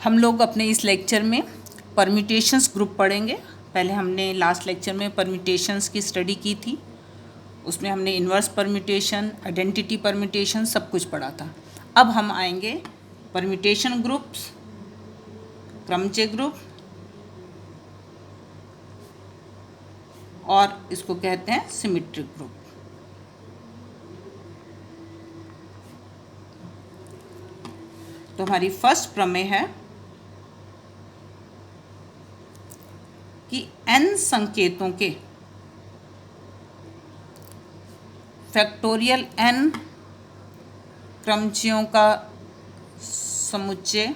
हम लोग अपने इस लेक्चर में परम्यूटेशंस ग्रुप पढ़ेंगे। पहले हमने लास्ट लेक्चर में परम्यूटेशंस की स्टडी की थी, उसमें हमने इन्वर्स परम्यूटेशन, आइडेंटिटी परम्यूटेशन सब कुछ पढ़ा था। अब हम आएंगे परम्यूटेशन ग्रुप्स, क्रमचय ग्रुप, और इसको कहते हैं सिमेट्रिक ग्रुप। तो हमारी फर्स्ट प्रमेय है कि n संकेतों के फैक्टोरियल n क्रमचयों का समुच्चय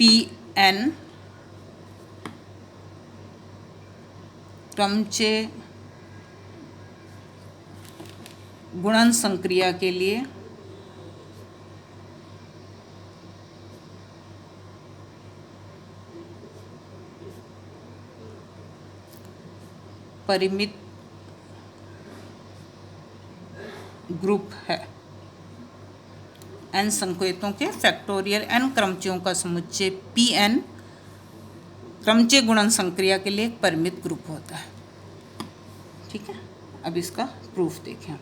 Pn क्रमचय गुणन संक्रिया के लिए परिमित ग्रुप है। n संकेतों के फैक्टोरियल n क्रमचयों का समुच्चय Pn क्रमचय गुणन संक्रिया के लिए एक परिमित ग्रुप होता है। ठीक है, अब इसका प्रूफ देखें।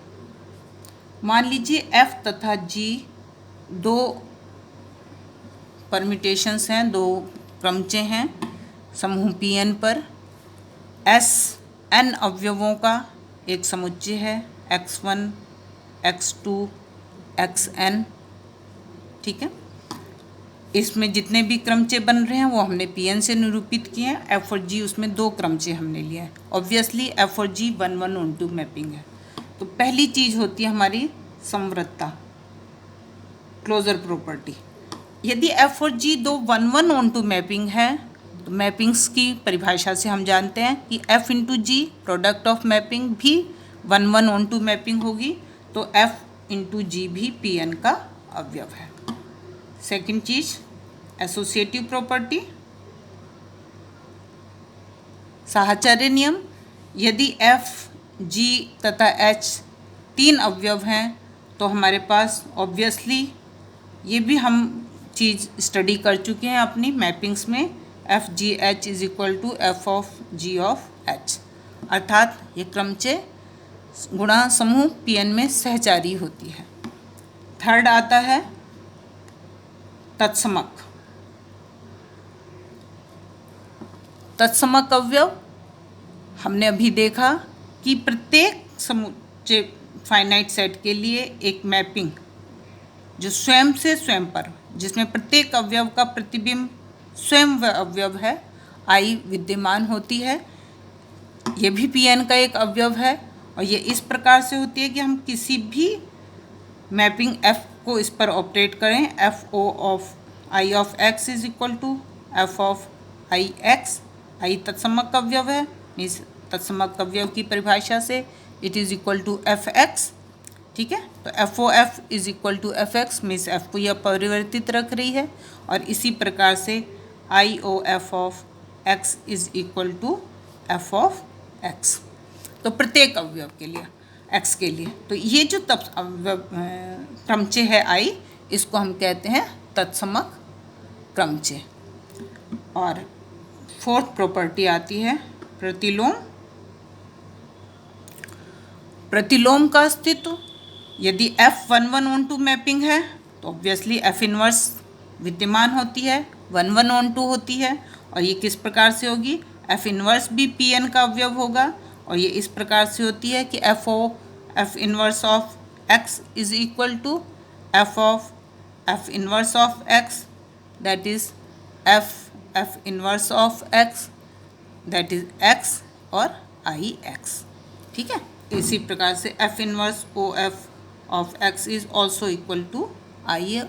मान लीजिए f तथा g दो परम्यूटेशंस हैं, दो क्रमचय हैं समूह Pn पर। s n अवयवों का एक समुच्चय है, x1 x2 xn। ठीक है, इसमें जितने भी क्रमचय बन रहे हैं वो हमने Pn से निरूपित किए हैं। f और g उसमें दो क्रमचय हमने लिए हैं। ऑब्वियसली f और g 1:1 मैपिंग है। तो पहली चीज़ होती है हमारी समवृत्ता, क्लोजर प्रॉपर्टी। यदि f और g दो 1:1 मैपिंग है तो मैपिंग्स की परिभाषा से हम जानते हैं कि f into G product of mapping भी 1:1 मैपिंग होगी, तो f इंटू जी भी Pn का अवयव है। सेकंड चीज एसोसिएटिव प्रॉपर्टी, साहचर्य नियम। यदि f, g तथा h तीन अवयव हैं तो हमारे पास ऑब्वियसली ये भी हम चीज़ स्टडी कर चुके हैं अपनी मैपिंग्स में, F G H is equal to F of G of H, अर्थात ये क्रमचय गुणा समूह Pn में सहचारी होती है। थर्ड आता है तत्समक। तत्समक अवयव हमने अभी देखा कि प्रत्येक समुच्चय फाइनाइट सेट के लिए एक मैपिंग जो स्वयं से स्वयं पर, जिसमें प्रत्येक अवयव का प्रतिबिंब स्वयं व अवयव है, I विद्यमान होती है। ये भी Pn का एक अवयव है और ये इस प्रकार से होती है कि हम किसी भी मैपिंग f को इस पर ऑपरेट करें, f o of I of x is equal to F of I x। I तत्समक अवयव है, इस तत्समक अवयव की परिभाषा से it is equal to f x. ठीक है, तो f o f is equal to f x means f को यह परिवर्तित रख रही है, और इसी प्रकार से I O F of X is equal to F of X. तो प्रत्येक अवयव के लिए एक्स के लिए, तो ये जो क्रमचय है आई, इसको हम कहते हैं तत्समक क्रमचय। और फोर्थ प्रॉपर्टी आती है प्रतिलोम। प्रतिलोम का अस्तित्व, यदि f 1:1 मैपिंग है तो ऑब्वियसली f इनवर्स विद्यमान होती है, 1:1 होती है। और ये किस प्रकार से होगी, f इनवर्स भी Pn का अवयव होगा, और ये इस प्रकार से होती है कि f inverse of x is equal to f inverse of x, that is f inverse of x, that is x और I x। ठीक है, इसी प्रकार से f inverse o f of x is also equal to I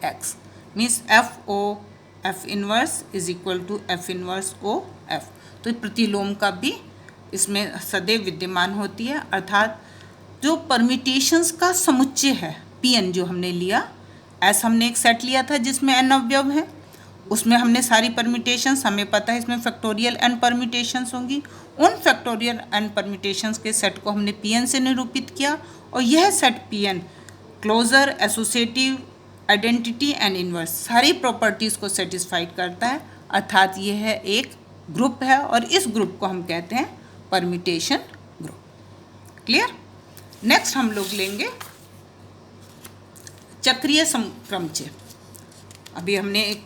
x, means f inverse is equal to f inverse o f। तो प्रतिलोम का भी इसमें सदैव विद्यमान होती है, अर्थात जो परम्यूटेशंस का समुच्चय है Pn जो हमने लिया, S हमने एक सेट लिया था जिसमें n अवयव हैं, उसमें हमने सारी परम्यूटेशंस, हमें पता है इसमें फैक्टोरियल n परम्यूटेशंस होंगी, उन फैक्टोरियल n परम्यूटेशंस के सेट को हमने Pn से निरूपित किया, और यह set Pn closure, associative, identity and inverse सारी प्रॉपर्टीज़ को सेटिस्फाइड करता है, अर्थात ये है एक ग्रुप है और इस ग्रुप को हम कहते हैं परम्यूटेशन ग्रुप। क्लियर। नेक्स्ट हम लोग लेंगे चक्रीय क्रमचय। अभी हमने एक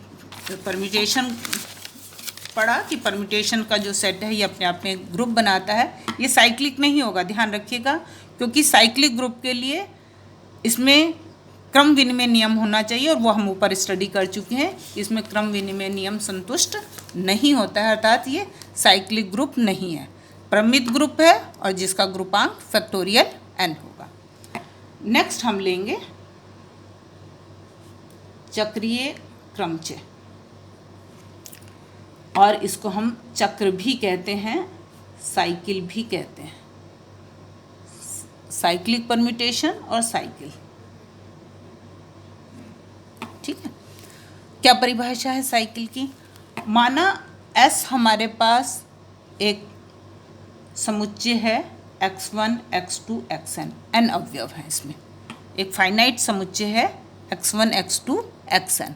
परम्यूटेशन पढ़ा कि परम्यूटेशन का जो सेट है ये अपने आप में ग्रुप बनाता है। ये साइक्लिक नहीं होगा, ध्यान रखिएगा, क्योंकि साइक्लिक ग्रुप के लिए इसमें क्रम विनिमय नियम होना चाहिए और वो हम ऊपर स्टडी कर चुके हैं। इसमें क्रम विनिमय नियम संतुष्ट नहीं होता है, अर्थात ये साइक्लिक ग्रुप नहीं है, प्रमित ग्रुप है और जिसका ग्रुपांक फैक्टोरियल n होगा। नेक्स्ट हम लेंगे चक्रीय क्रमचय, और इसको हम चक्र भी कहते हैं, साइकिल भी कहते हैं, साइक्लिक परम्यूटेशन और साइकिल। ठीक है। क्या परिभाषा है साइकिल की? माना S हमारे पास एक समुच्चय है x1, x2, xn, n अवयव है इसमें, एक फाइनाइट समुच्चय है x1, x2, xn।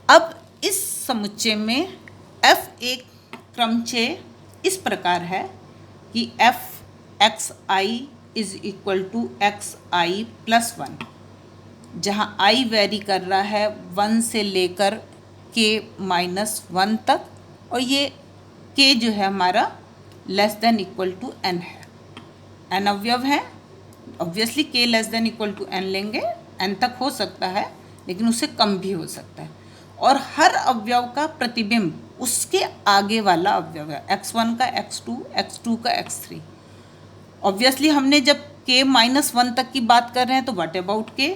अब इस समुच्चय में f एक क्रमचय इस प्रकार है कि f xi is equal to xi plus 1, जहाँ i वेरी कर रहा है 1 से लेकर k माइनस 1 तक, और ये k जो है हमारा less than equal to n है। n अवयव है, obviously k less than equal to n लेंगे, n तक हो सकता है लेकिन उससे कम भी हो सकता है, और हर अवयव का प्रतिबिंब उसके आगे वाला अवयव है, x1 का x2, x2 का x3। ऑब्वियसली हमने जब k माइनस 1 तक की बात कर रहे हैं तो what about k,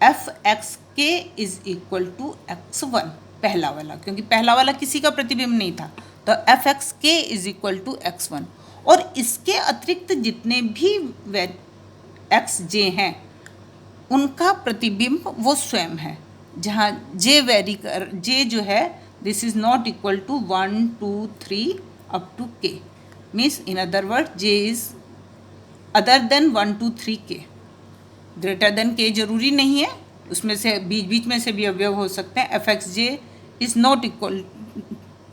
F x के इज इक्वल टू x1 पहला वाला, क्योंकि पहला वाला किसी का प्रतिबिंब नहीं था, तो एफ एक्स के इज इक्वल टू x1, और इसके अतिरिक्त जितने भी एक्स जे हैं उनका प्रतिबिंब वो स्वयं है, जहाँ जे वेरी कर, जे जो है this is not equal to 1, 2, 3 up to k, means in other word j is other than 1, 2, 3 k। Greater than k जरूरी नहीं है, उसमें से बीच बीच में से भी अवयव हो सकते हैं। F X J is not equal,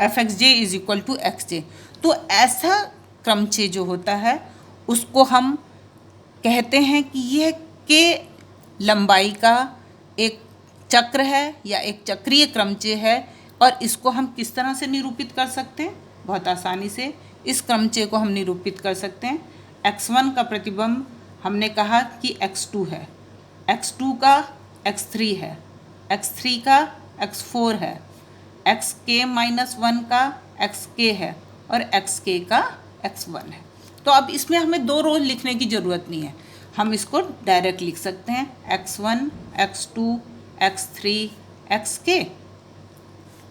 F X J is equal to X J. तो ऐसा क्रमचय जो होता है उसको हम कहते हैं कि यह के लंबाई का एक चक्र है या एक चक्रीय क्रमचय है, और इसको हम किस तरह से निरूपित कर सकते हैं? बहुत आसानी से इस क्रमचय को हम निरूपित कर सकते हैं। x1 का प्रतिबिंब हमने कहा कि x2 है, x2 का x3 है, x3 का x4 है, xk माइनस 1 का xk है और xk का x1 है। तो अब इसमें हमें दो रोज लिखने की ज़रूरत नहीं है, हम इसको डायरेक्ट लिख सकते हैं x1, x2, x3, xk।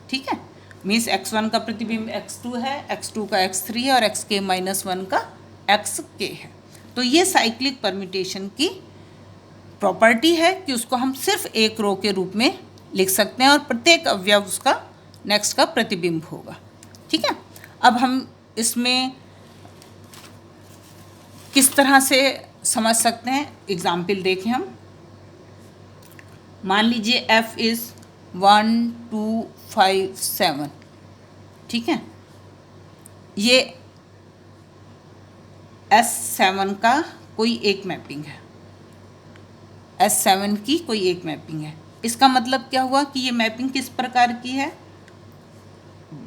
ठीक है, मीन्स x1 का प्रतिबिंब x2 है, x2 का x3 है और xk माइनस 1 का xk है। तो ये साइक्लिक परम्यूटेशन की प्रॉपर्टी है कि उसको हम सिर्फ एक रो के रूप में लिख सकते हैं और प्रत्येक अवयव उसका नेक्स्ट का प्रतिबिंब होगा। ठीक है, अब हम इसमें किस तरह से समझ सकते हैं, एग्जाम्पल देखें हम। मान लीजिए f इज़ 1, 2, 5, 7। ठीक है, ये S7 का कोई एक मैपिंग है, S7 की कोई एक मैपिंग है। इसका मतलब क्या हुआ कि ये मैपिंग किस प्रकार की है?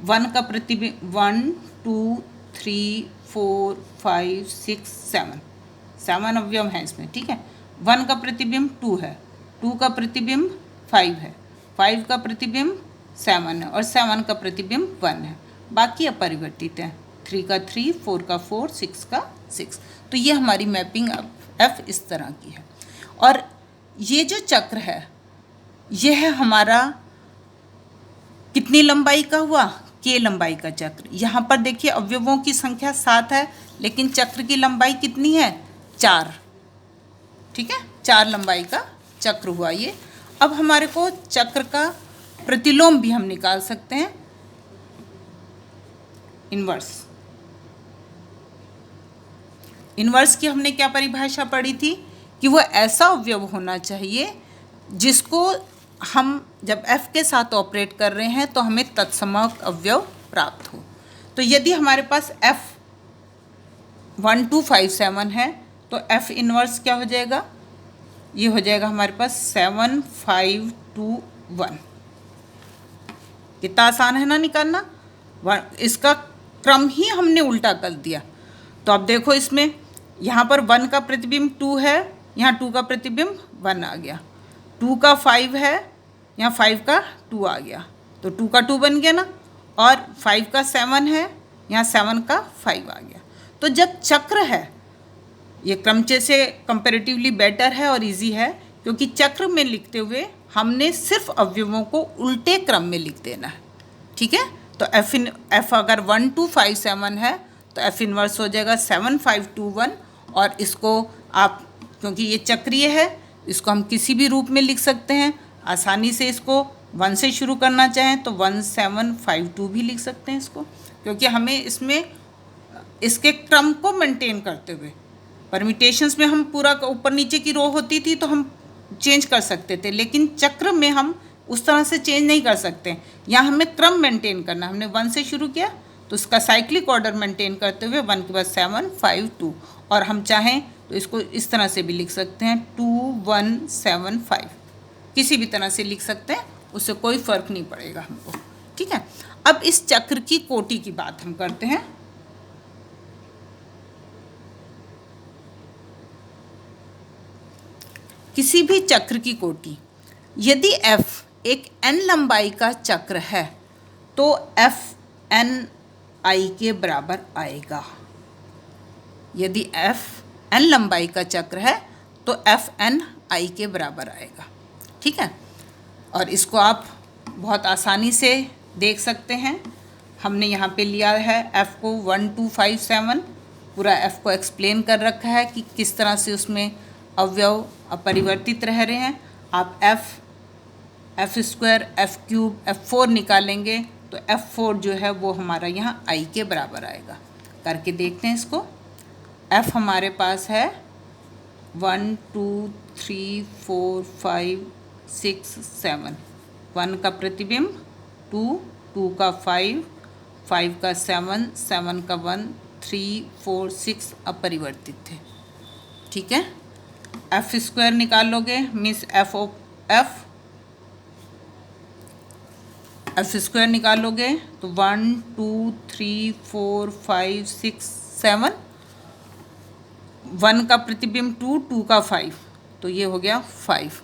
1 का प्रतिबिंब 1, 2, 3, 4, 5, 6, 7 अवयव हैं इसमें। ठीक है, 1 का प्रतिबिंब 2 है, 2 का प्रतिबिंब 5 है, 5 का प्रतिबिंब 7 है और 7 का प्रतिबिंब 1 है, बाकी अपरिवर्तित है, 3 का 3, 4 का 4, 6 का 6। तो ये हमारी मैपिंग F इस तरह की है। और ये जो चक्र है यह है हमारा कितनी लंबाई का हुआ? k लंबाई का चक्र। यहाँ पर देखिए अवयवों की संख्या 7 है लेकिन चक्र की लंबाई कितनी है? 4। ठीक है, 4 लंबाई का चक्र हुआ ये। अब हमारे को चक्र का प्रतिलोम भी हम निकाल सकते हैं, इन्वर्स। इन्वर्स की हमने क्या परिभाषा पढ़ी थी कि वो ऐसा अवयव होना चाहिए जिसको हम जब f के साथ ऑपरेट कर रहे हैं तो हमें तत्समक अवयव प्राप्त हो। तो यदि हमारे पास f 1 2 5 7 है तो f इनवर्स क्या हो जाएगा, ये हो जाएगा हमारे पास 7 5 2 1। कितना आसान है ना निकालना। इसका क्रम ही हमने उल्टा कर दिया। तो अब देखो इसमें यहाँ पर 1 का प्रतिबिंब 2 है, यहाँ 2 का प्रतिबिंब 1 आ गया, 2 का 5 है, यहाँ 5 का 2 आ गया, तो 2 का 2 बन गया ना, और 5 का 7 है, यहाँ 7 का 5 आ गया। तो जब चक्र है, ये क्रमचय से कंपैरेटिवली बेटर है और इजी है, क्योंकि चक्र में लिखते हुए हमने सिर्फ अवयवों को उल्टे क्रम में लिख देना है। ठीक है, तो f अगर 1 2 5 7 है तो f इनवर्स हो जाएगा 7 5 2 1। और इसको आप, क्योंकि ये चक्रीय है, इसको हम किसी भी रूप में लिख सकते हैं आसानी से। इसको 1 से शुरू करना चाहें तो 1 7 5 2 भी लिख सकते हैं इसको, क्योंकि हमें इसमें इसके क्रम को मेंटेन करते हुए, परमिटेशंस में हम पूरा ऊपर नीचे की रो होती थी तो हम चेंज कर सकते थे, लेकिन चक्र में हम उस तरह से चेंज नहीं कर सकते। यहाँ हमें क्रम मेंटेन करना, हमने 1 से शुरू किया तो इसका साइक्लिक ऑर्डर मेंटेन करते हुए 1 के बाद 7 5 2, और हम चाहें तो इसको इस तरह से भी लिख सकते हैं 2 1 7 5, किसी भी तरह से लिख सकते हैं, उससे कोई फर्क नहीं पड़ेगा हमको। ठीक है, अब इस चक्र की कोटि की बात हम करते हैं। किसी भी चक्र की कोटि, यदि f एक n लंबाई का चक्र है तो f n i के बराबर आएगा। यदि f n लंबाई का चक्र है तो f n i के बराबर आएगा। ठीक है, और इसको आप बहुत आसानी से देख सकते हैं। हमने यहाँ पे लिया है f को 1 2 5 7, पूरा f को एक्सप्लेन कर रखा है कि किस तरह से उसमें अवयव अपरिवर्तित रह रहे हैं। आप f square f cube f4 निकालेंगे तो f4 जो है वो हमारा यहाँ i के बराबर आएगा। करके देखते हैं इसको। f हमारे पास है 1 2 3 4 5 6 7, 1 का प्रतिबिंब 2, 2 का 5, 5 का 7, 7 का 1, 3 4 6 अपरिवर्तित थे। ठीक है, एफ स्क्वायर निकालोगे मीन्स एफ स्क्वायर निकालोगे तो 1 2 3 4 5 6 7, 1 का प्रतिबिंब 2, 2 का 5, तो ये हो गया 5।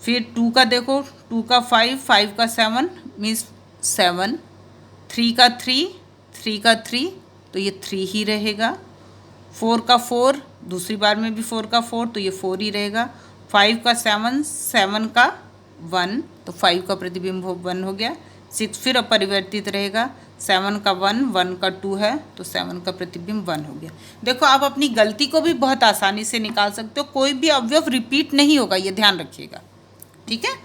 फिर 2 का देखो, 2 का 5, 5 का 7 मीन्स 7, 3 का 3, 3 का 3, तो ये 3 ही रहेगा। 4 का 4, दूसरी बार में भी 4 का 4, तो ये 4 ही रहेगा। 5 का 7, 7 का 1, तो 5 का प्रतिबिंब 1 हो गया। 6 फिर अपरिवर्तित रहेगा, 7 का 1, 1 का 2 है, तो 7 का प्रतिबिंब 1 हो गया। देखो आप अपनी गलती को भी बहुत आसानी से निकाल सकते हो, कोई भी अवयव रिपीट नहीं होगा, ये ध्यान रखिएगा। ठीक है,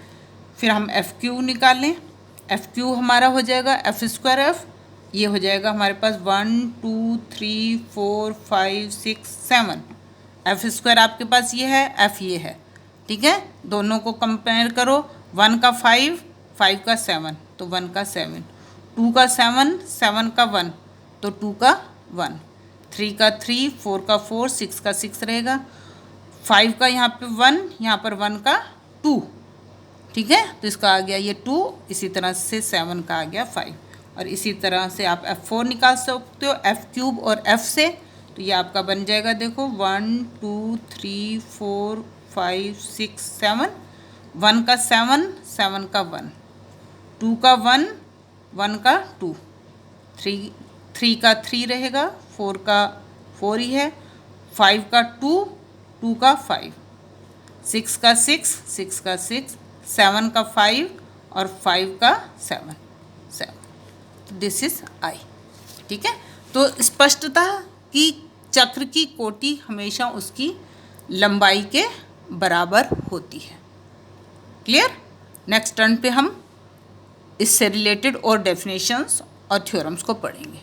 फिर हम एफ क्यू निकालें। एफ क्यू हमारा हो जाएगा एफ स्क्वायर एफ, ये हो जाएगा हमारे पास 1 2 3 4 5 6 7। एफ स्क्वायर आपके पास ये है, एफ ये है। ठीक है, दोनों को कंपेयर करो। 1 का 5, 5 का 7, तो 1 का 7, 2 का 7, 7 का 1, तो 2 का 1, 3 का 3, 4 का 4, 6 का 6 रहेगा। 5 का यहाँ पे 1, यहाँ पर 1 का 2। ठीक है, तो इसका आ गया ये 2, इसी तरह से 7 का आ गया 5। और इसी तरह से आप F4 निकाल सकते हो एफ क्यूब और F से, तो ये आपका बन जाएगा। देखो 1 2 3 4 5 6 7, 1 का 7, 7 का 1, 2 का 1, 1 का 2, 3 का 3 रहेगा, 4 का 4 ही है, 5 का 2, 2 का 5, 6 का 6, 6 का 6, 7 का 5 और 5 का 7, 7। This is I. ठीक है, तो स्पष्टता कि चक्र की कोटि हमेशा उसकी लंबाई के बराबर होती है। क्लियर? नेक्स्ट टर्न पे हम इससे रिलेटेड और डेफिनेशंस और थ्योरम्स को पढ़ेंगे।